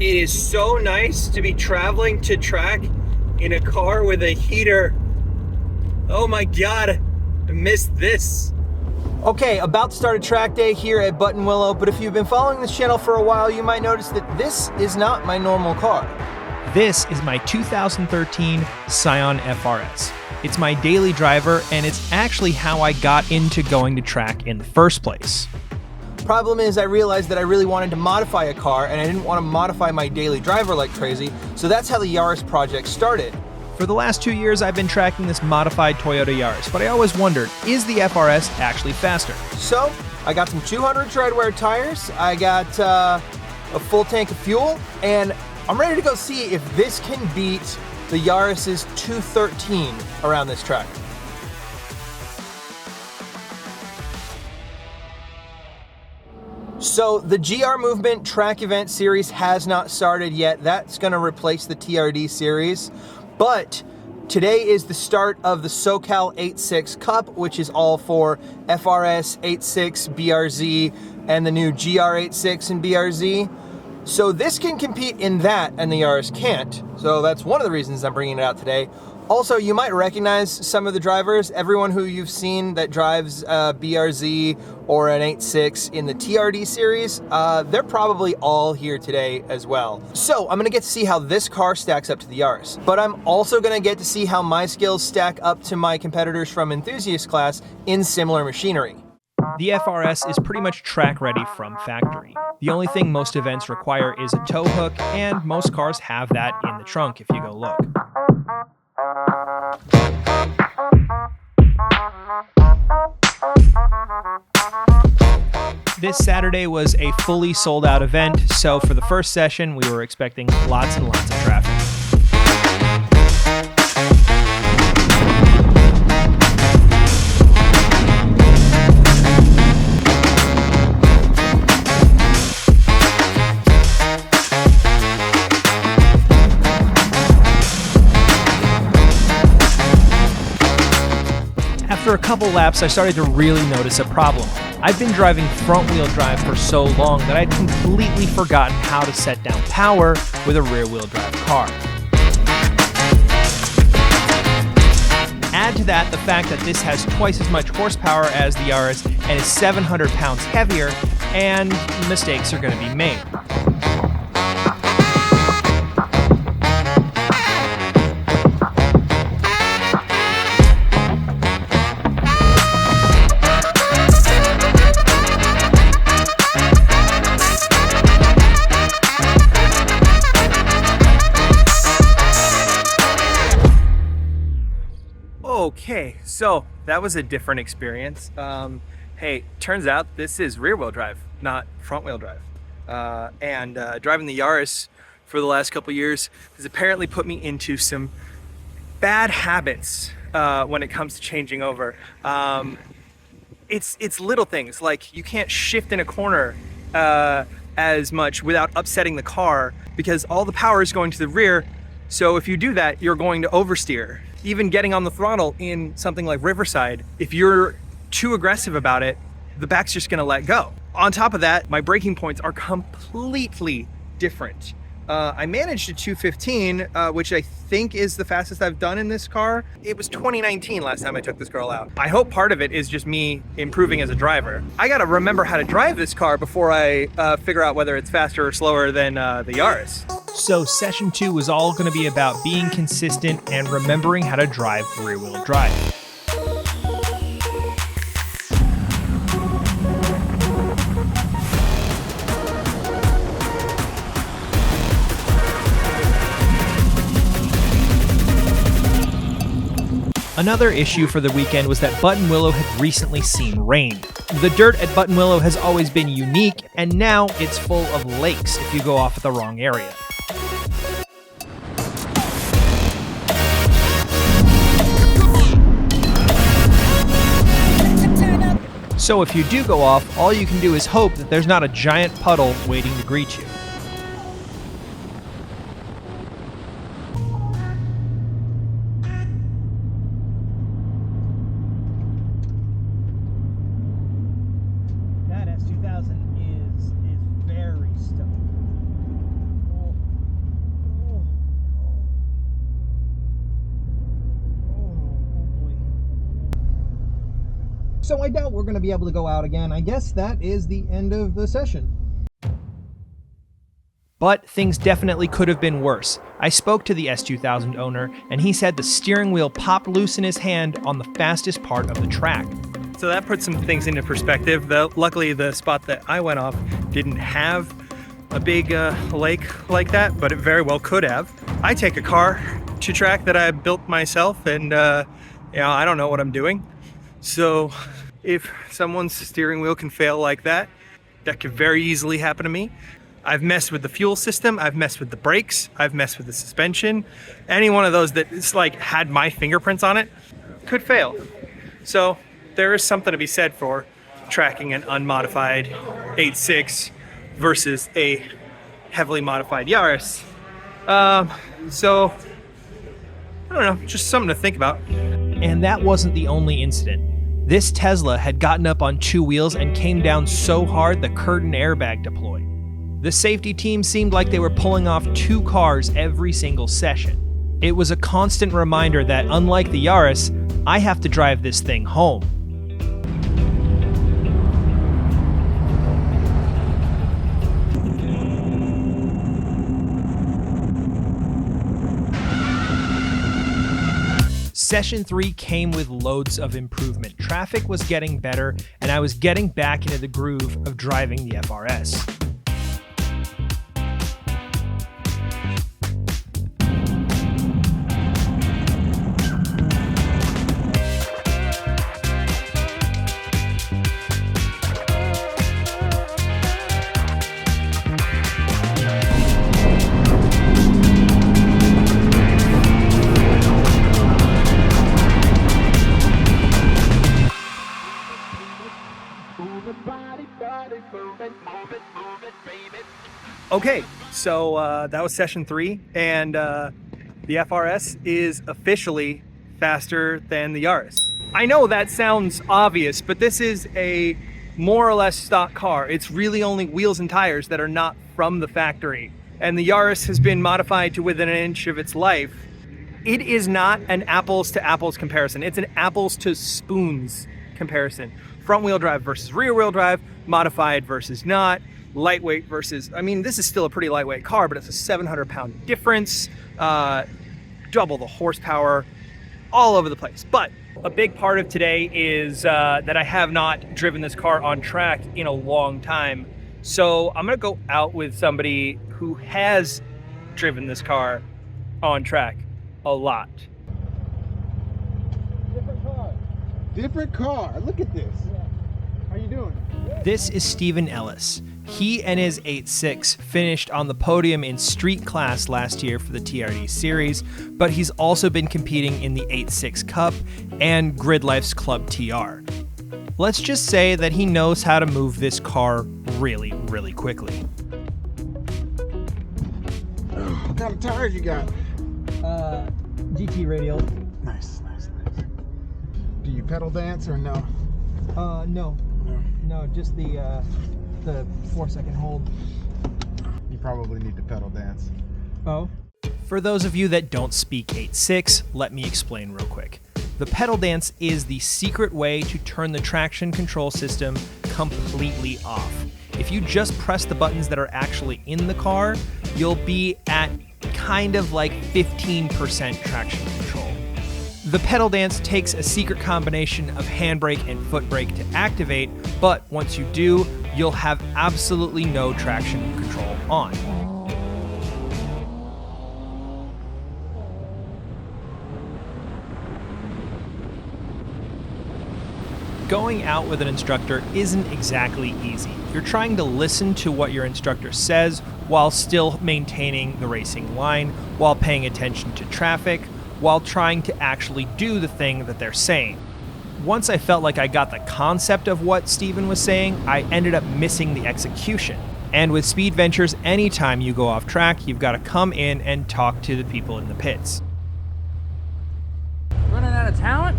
It is so nice to be traveling to track in a car with a heater. Oh my God, I missed this. Okay, about to start a track day here at Buttonwillow, but if you've been following this channel for a while, you might notice that this is not my normal car. This is my 2013 Scion FRS. It's my daily driver, and it's actually how I got into going to track in the first place. Problem is, I realized that I really wanted to modify a car, and I didn't want to modify my daily driver like crazy, so that's how the Yaris project started. For the last 2 years, I've been tracking this modified Toyota Yaris, but I always wondered, is the FRS actually faster? So, I got some 200 treadwear tires, I got a full tank of fuel, and I'm ready to go see if this can beat the Yaris's 213 around this track. So the GR Movement track event series has not started yet. That's going to replace the TRD series. But today is the start of the SoCal 86 Cup, which is all for FRS 86, BRZ, and the new GR 86 and BRZ. So this can compete in that, and the Yaris can't. So that's one of the reasons I'm bringing it out today. Also, you might recognize some of the drivers. Everyone who you've seen that drives BRZ or an 86 in the TRD series, they're probably all here today as well. So I'm gonna get to see how this car stacks up to the Yaris. But I'm also gonna get to see how my skills stack up to my competitors from enthusiast class in similar machinery. The FRS is pretty much track ready from factory. The only thing most events require is a tow hook, and most cars have that in the trunk if you go look. This Saturday was a fully sold out event, so for the first session, we were expecting lots and lots of traffic. After a couple laps, I started to really notice a problem. I've been driving front-wheel drive for so long that I'd completely forgotten how to set down power with a rear-wheel drive car. Add to that the fact that this has twice as much horsepower as the Yaris and is 700 pounds heavier, and mistakes are going to be made. Okay, so that was a different experience. Hey, turns out this is rear-wheel drive, not front-wheel drive. Driving the Yaris for the last couple years has apparently put me into some bad habits when it comes to changing over. It's little things, like you can't shift in a corner as much without upsetting the car because all the power is going to the rear. So if you do that, you're going to oversteer. Even getting on the throttle in something like Riverside, if you're too aggressive about it, the back's just gonna let go. On top of that, my braking points are completely different. I managed a 215, which I think is the fastest I've done in this car. It was 2019 last time I took this girl out. I hope part of it is just me improving as a driver. I gotta remember how to drive this car before I figure out whether it's faster or slower than the Yaris. So session 2 was all gonna be about being consistent and remembering how to drive rear-wheel drive. Another issue for the weekend was that Buttonwillow had recently seen rain. The dirt at Buttonwillow has always been unique, and now it's full of lakes if you go off at the wrong area. So if you do go off, all you can do is hope that there's not a giant puddle waiting to greet you. That S2000 is very stoked. Oh. so I doubt we're going to be able to go out again. I guess that is the end of the session. But things definitely could have been worse. I spoke to the S2000 owner, and he said the steering wheel popped loose in his hand on the fastest part of the track. So that puts some things into perspective. Luckily, the spot that I went off didn't have a big lake like that, but it very well could have. I take a car to track that I built myself, and I don't know what I'm doing. So if someone's steering wheel can fail like that, that could very easily happen to me. I've messed with the fuel system, I've messed with the brakes, I've messed with the suspension. Any one of those that it's like had my fingerprints on it could fail. So there is something to be said for tracking an unmodified 8.6 versus a heavily modified Yaris. So I don't know, just something to think about. And that wasn't the only incident. This Tesla had gotten up on two wheels and came down so hard the curtain airbag deployed. The safety team seemed like they were pulling off two cars every single session. It was a constant reminder that, unlike the Yaris, I have to drive this thing home. Session 3 came with loads of improvement. Traffic was getting better, and I was getting back into the groove of driving the FRS. Okay, so that was session 3, and the FRS is officially faster than the Yaris. I know that sounds obvious, but this is a more or less stock car. It's really only wheels and tires that are not from the factory, and the Yaris has been modified to within an inch of its life. It is not an apples to apples comparison. It's an apples to spoons comparison. Front wheel drive versus rear wheel drive, modified versus not, lightweight versus, I mean, this is still a pretty lightweight car, but it's a 700-pound difference, double the horsepower, all over the place. But a big part of today is that I have not driven this car on track in a long time. So I'm gonna go out with somebody who has driven this car on track a lot. Different car. Different car. Look at this. Yeah. How you doing? This is Stephen Ellis. He and his 8.6 finished on the podium in street class last year for the TRD series, but he's also been competing in the 8.6 Cup and Grid Life's Club TR. Let's just say that he knows how to move this car really, really quickly. What kind of tires you got? GT radial. Nice. Do you pedal dance or no? No, just the 4-second hold. You probably need to pedal dance. Oh? For those of you that don't speak 8.6, let me explain real quick. The pedal dance is the secret way to turn the traction control system completely off. If you just press the buttons that are actually in the car, you'll be at kind of like 15% traction control. The pedal dance takes a secret combination of handbrake and foot brake to activate, but once you do, you'll have absolutely no traction control on. Going out with an instructor isn't exactly easy. You're trying to listen to what your instructor says while still maintaining the racing line, while paying attention to traffic, while trying to actually do the thing that they're saying. Once I felt like I got the concept of what Stephen was saying, I ended up missing the execution. And with Speed Ventures, anytime you go off track, you've got to come in and talk to the people in the pits. Running out of talent?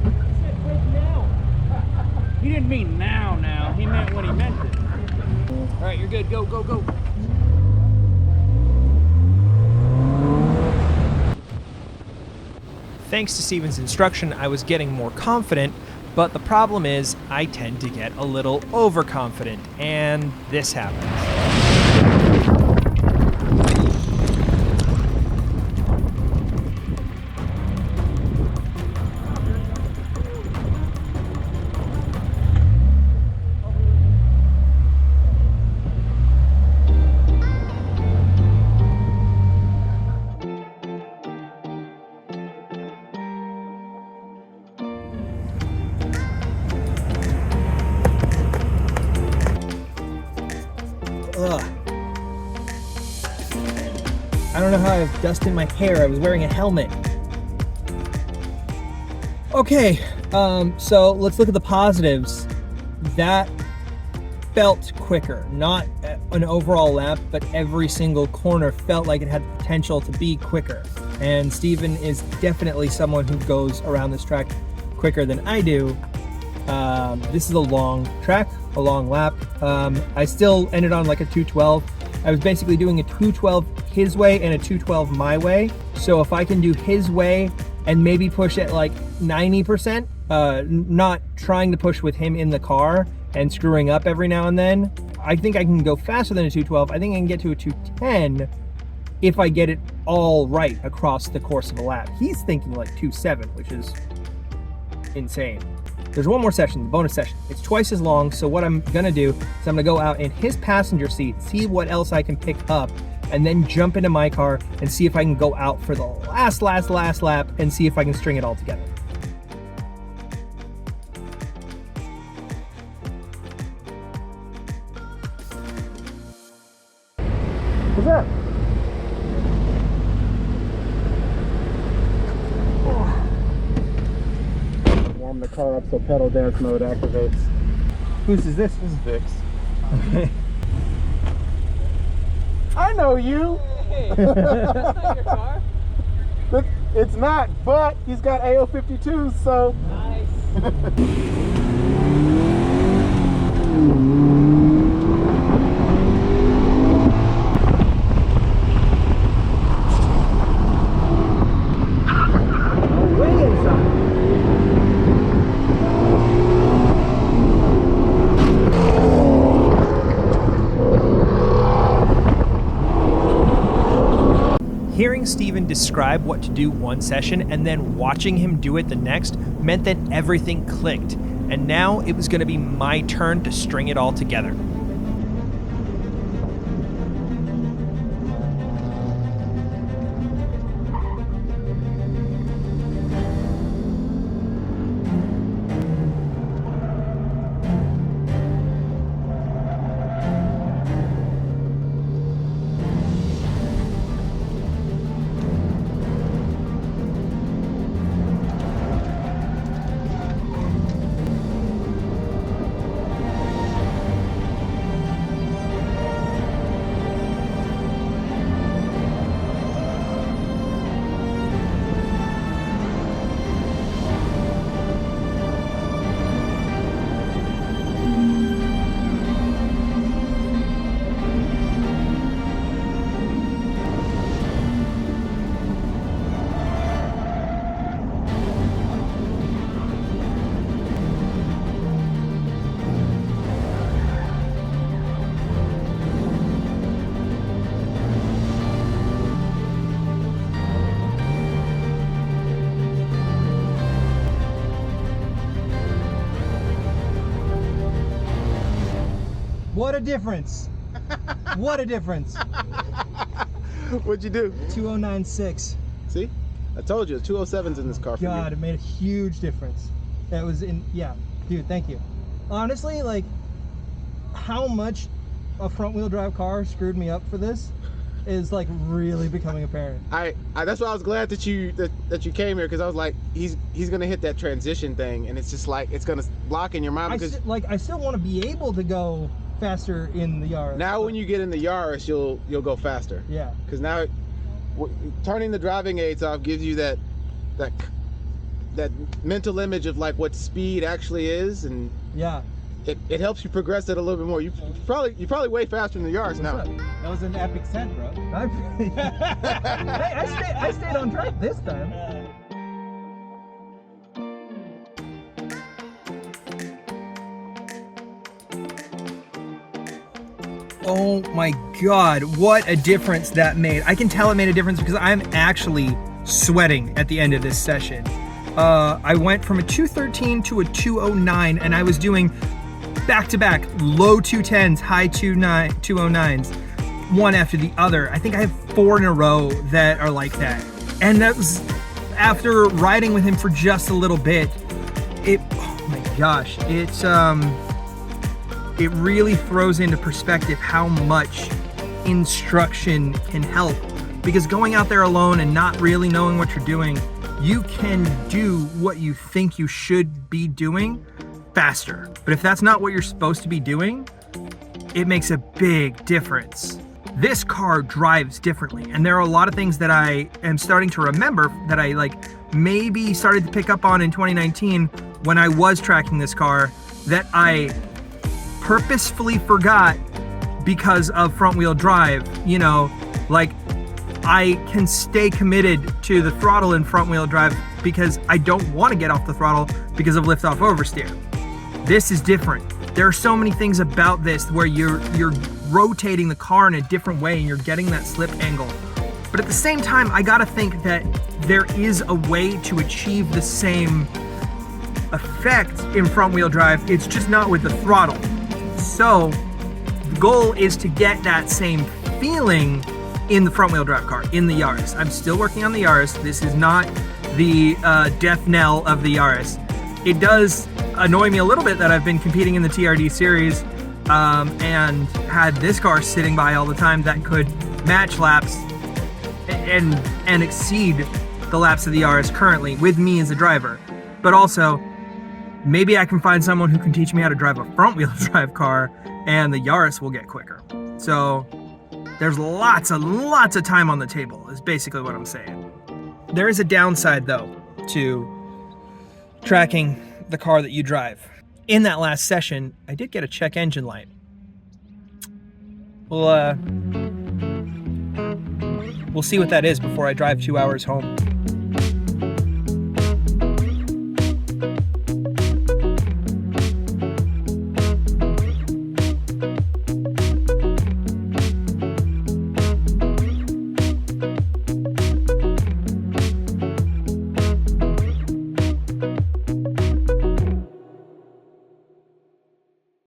He didn't mean now. He meant when he meant it. All right, you're good. Go. Thanks to Stephen's instruction, I was getting more confident, But the problem is, I tend to get a little overconfident, and this happens. Ugh. I don't know how I have dust in my hair. I was wearing a helmet. Okay, so let's look at the positives. That felt quicker, not an overall lap, but every single corner felt like it had the potential to be quicker. And Stephen is definitely someone who goes around this track quicker than I do. This is a long track, a long lap. I still ended on like a 212. I was basically doing a 212 his way and a 212 my way. So if I can do his way and maybe push at like 90%, not trying to push with him in the car and screwing up every now and then, I think I can go faster than a 212. I think I can get to a 210 if I get it all right across the course of a lap. He's thinking like 2.7, which is insane. There's one more session, the bonus session. It's twice as long, so what I'm gonna do is I'm gonna go out in his passenger seat, see what else I can pick up, and then jump into my car and see if I can go out for the last lap and see if I can string it all together. What's that? Warm the car up so pedal dance mode activates. Whose is this? This is Vic's. Okay. I know you. Hey, that's not your car. It's not, but he's got AO52s, so. Nice. Way inside. Hearing Stephen describe what to do one session and then watching him do it the next meant that everything clicked, and now it was going to be my turn to string it all together. What a difference. What a difference. What'd you do? 2096. See? I told you, 207's in this car for God, you. it made a huge difference. That was in, yeah, dude, thank you. Honestly, like, how much a front wheel drive car screwed me up for this is like really becoming apparent. I that's why I was glad that you came here, because I was like, he's gonna hit that transition thing, and it's just like it's gonna block in your mind, because I still want to be able to go faster in the Yaris. now when you get in the Yaris, you'll go faster. Yeah. Because now turning the driving aids off gives you that mental image of like what speed actually is, and yeah, it helps you progress it a little bit more. You're probably way faster in the Yaris now. That was an epic scent, bro. Hey, I stayed on track this time. Oh my God, what a difference that made. I can tell it made a difference because I'm actually sweating at the end of this session. I went from a 213 to a 209, and I was doing back-to-back low 210s, high 209s, one after the other. I think I have 4 in a row that are like that. And that was after riding with him for just a little bit. Oh my gosh, it really throws into perspective how much instruction can help. Because going out there alone and not really knowing what you're doing, you can do what you think you should be doing faster. But if that's not what you're supposed to be doing, it makes a big difference. This car drives differently, and there are a lot of things that I am starting to remember that I maybe started to pick up on in 2019 when I was tracking this car that I purposefully forgot because of front wheel drive. You know, like, I can stay committed to the throttle in front wheel drive because I don't want to get off the throttle because of lift off oversteer. This is different. There are so many things about this where you're rotating the car in a different way and you're getting that slip angle. But at the same time, I gotta think that there is a way to achieve the same effect in front wheel drive. It's just not with the throttle. So the goal is to get that same feeling in the front wheel drive car, in the Yaris. I'm still working on the Yaris. This is not the death knell of the Yaris. It does annoy me a little bit that I've been competing in the TRD series and had this car sitting by all the time that could match laps and exceed the laps of the Yaris currently with me as a driver. But also, maybe I can find someone who can teach me how to drive a front wheel drive car and the Yaris will get quicker. So there's lots of time on the table is basically what I'm saying. There is a downside though to tracking the car that you drive. In that last session, I did get a check engine light. We'll see what that is before I drive 2 hours home.